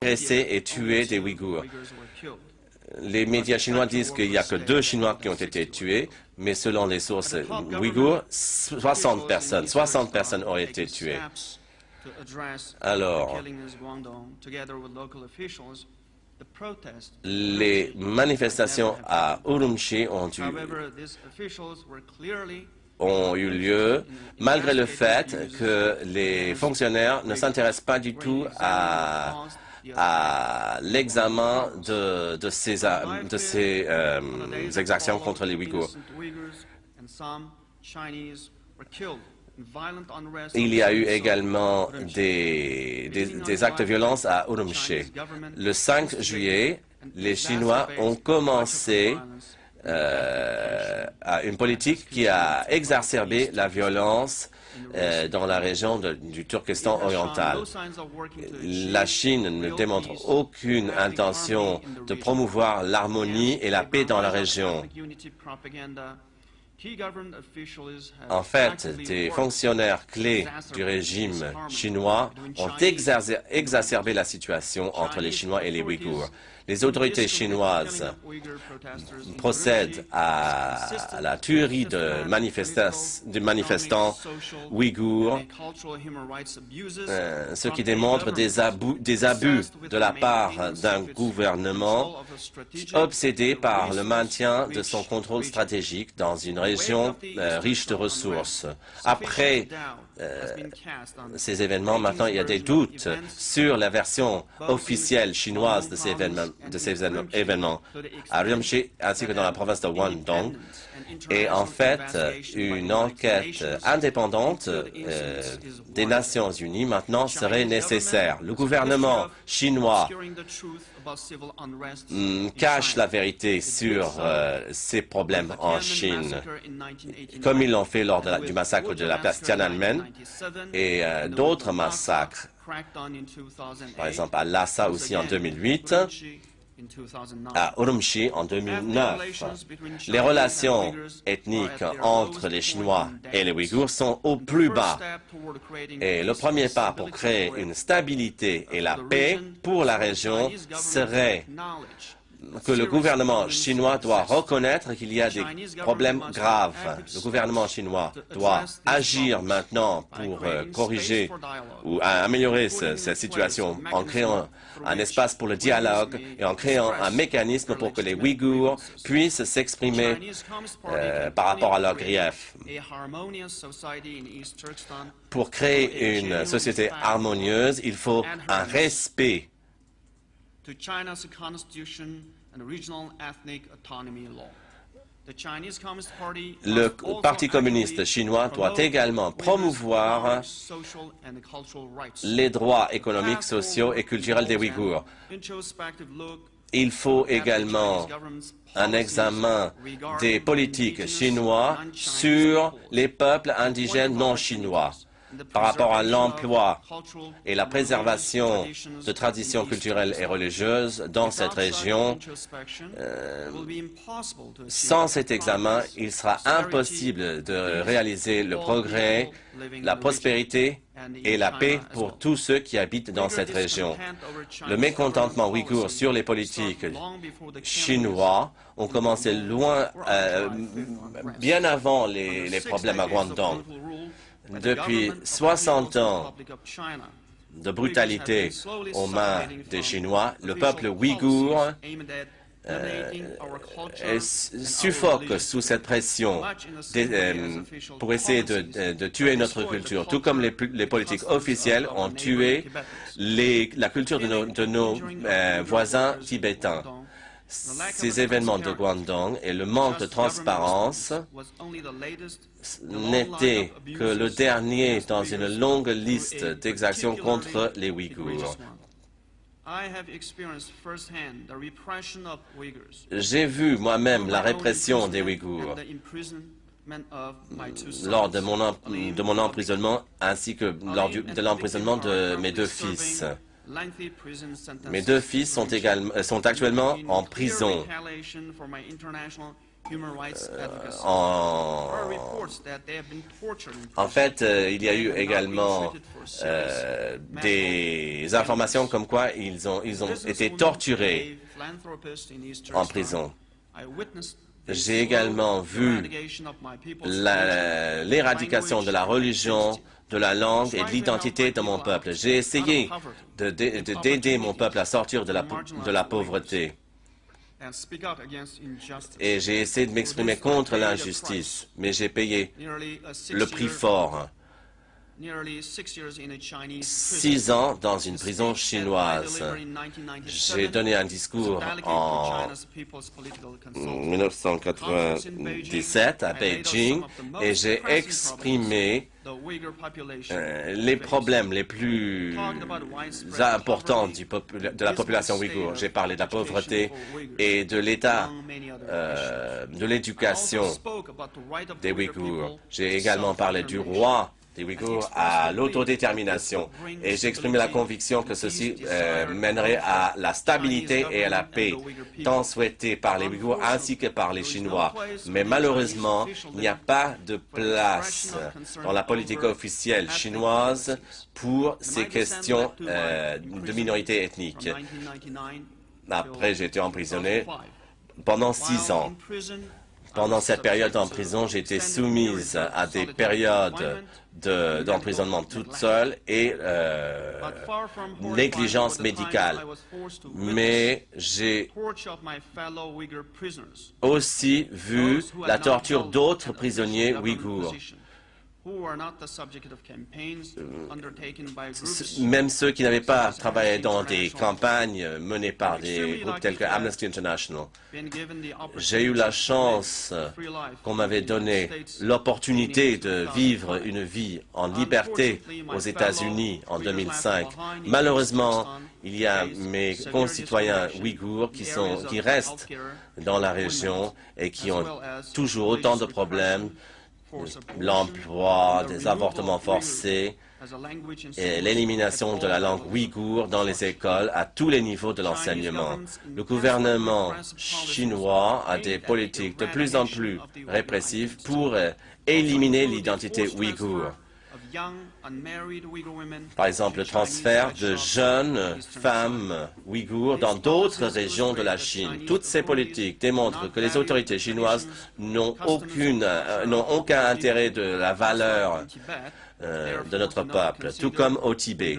agressé et tué des Ouïghours. Les médias chinois disent qu'il n'y a que 2 Chinois qui ont été tués, mais selon les sources ouïghours, 60 personnes auraient été tuées. Alors, les manifestations à Urumqi ont eu lieu malgré le fait que les fonctionnaires ne s'intéressent pas du tout à l'examen de ces exactions contre les Ouïghours. Il y a eu également des actes de violence à Urumqi. Le 5 juillet, les Chinois ont commencé une politique qui a exacerbé la violence dans la région du Turkestan oriental. La Chine ne démontre aucune intention de promouvoir l'harmonie et la paix dans la région. En fait, des fonctionnaires clés du régime chinois ont exacerbé la situation entre les Chinois et les Ouïghours. Les autorités chinoises procèdent à la tuerie de manifestants ouïghours, ce qui démontre des abus de la part d'un gouvernement obsédé par le maintien de son contrôle stratégique dans une région riche de ressources. Après ces événements, maintenant il y a des doutes sur la version officielle chinoise de ces événements à Urumqi ainsi que dans la province de Guangdong. Et en fait, une enquête indépendante des Nations Unies maintenant serait nécessaire. Le gouvernement chinois cache la vérité sur ces problèmes en Chine, comme ils l'ont fait lors du massacre de la place Tiananmen et d'autres massacres, par exemple à Lhasa aussi en 2008, à Urumqi en 2009. Les relations ethniques entre les Chinois et les Ouïghours sont au plus bas. Et le premier pas pour créer une stabilité et la paix pour la région serait que le gouvernement chinois doit reconnaître qu'il y a des problèmes graves. Le gouvernement chinois doit agir maintenant pour corriger ou améliorer cette situation en créant un espace pour le dialogue et en créant un mécanisme pour que les Ouïghours puissent s'exprimer par rapport à leurs griefs. Pour créer une société harmonieuse, il faut un respect le Parti communiste chinois doit également promouvoir les droits économiques, sociaux et culturels des Ouïghours. Il faut également un examen des politiques chinois sur les peuples indigènes non chinois par rapport à l'emploi et la préservation de traditions culturelles et religieuses dans cette région. Sans cet examen, il sera impossible de réaliser le progrès, la prospérité et la paix pour tous ceux qui habitent dans cette région. Le mécontentement ouïghour sur les politiques chinois ont commencé bien avant les problèmes à Guangdong. Depuis 60 ans de brutalité aux mains des Chinois, le peuple ouïghour suffoque sous cette pression pour essayer de tuer notre culture, tout comme les politiques officielles ont tué la culture de nos voisins tibétains. Ces événements de Guangdong et le manque de transparence n'étaient que le dernier dans une longue liste d'exactions contre les Ouïghours. J'ai vu moi-même la répression des Ouïghours lors de mon emprisonnement ainsi que lors de l'emprisonnement de mes 2 fils. Mes 2 fils sont actuellement en prison. En fait, il y a eu également des informations comme quoi ils ont été torturés en prison. J'ai également vu l'éradication de la religion, de la langue et de l'identité de mon peuple. J'ai essayé d'aider mon peuple à sortir de la pauvreté. Et j'ai essayé de m'exprimer contre l'injustice, mais j'ai payé le prix fort. 6 ans dans une prison chinoise. J'ai donné un discours en 1997 à Beijing et j'ai exprimé les problèmes les plus importants de la population ouïghour. J'ai parlé de la pauvreté et de l'état de l'éducation des Ouïghours. J'ai également parlé du roi des Ouïghours à l'autodétermination et j'ai exprimé la conviction que ceci mènerait à la stabilité et à la paix, tant souhaitée par les Ouïghours ainsi que par les Chinois. Mais malheureusement, il n'y a pas de place dans la politique officielle chinoise pour ces questions de minorité ethnique. Après, j'ai été emprisonné pendant 6 ans. Pendant cette période en prison, j'ai été soumise à des périodes d'emprisonnement toute seule et négligence médicale. Mais j'ai aussi vu la torture d'autres prisonniers ouïghours. Même ceux qui n'avaient pas travaillé dans des campagnes menées par des groupes tels que Amnesty International. J'ai eu la chance qu'on m'avait donné l'opportunité de vivre une vie en liberté aux États-Unis en 2005. Malheureusement, il y a mes concitoyens ouïghours qui restent dans la région et qui ont toujours autant de problèmes. L'emploi, des avortements forcés et l'élimination de la langue ouïghour dans les écoles à tous les niveaux de l'enseignement. Le gouvernement chinois a des politiques de plus en plus répressives pour éliminer l'identité ouïghour. Par exemple, le transfert de jeunes femmes ouïghours dans d'autres régions de la Chine. Toutes ces politiques démontrent que les autorités chinoises n'ont aucun intérêt de la valeur de notre peuple, tout comme au Tibet.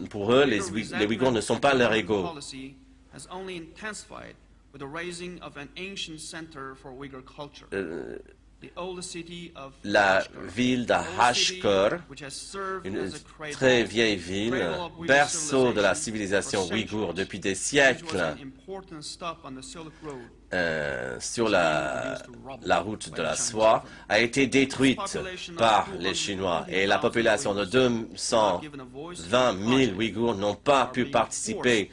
Pour eux, les Ouïghours ne sont pas leurs égaux. La ville d'Hashkor, une très vieille ville, berceau de la civilisation ouïghour depuis des siècles, sur la route de la soie, a été détruite par les Chinois et la population de 220 000 Ouïghours n'ont pas pu participer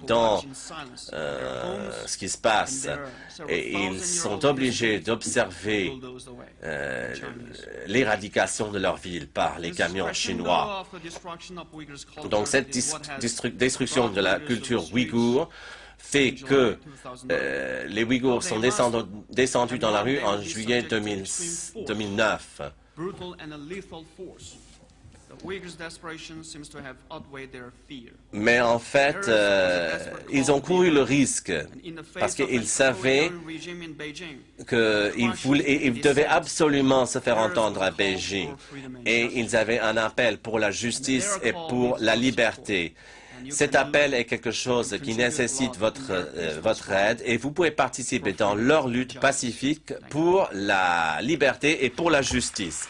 dans ce qui se passe et ils sont obligés d'observer l'éradication de leur ville par les camions chinois. Donc cette destruction de la culture ouïghour fait que les Ouïghours sont descendus dans la rue en juillet 2009. Mais en fait, ils ont couru le risque parce qu'ils savaient qu'ils devaient absolument se faire entendre à Beijing et ils avaient un appel pour la justice et pour la liberté. Cet appel est quelque chose qui nécessite votre aide et vous pouvez participer dans leur lutte pacifique pour la liberté et pour la justice.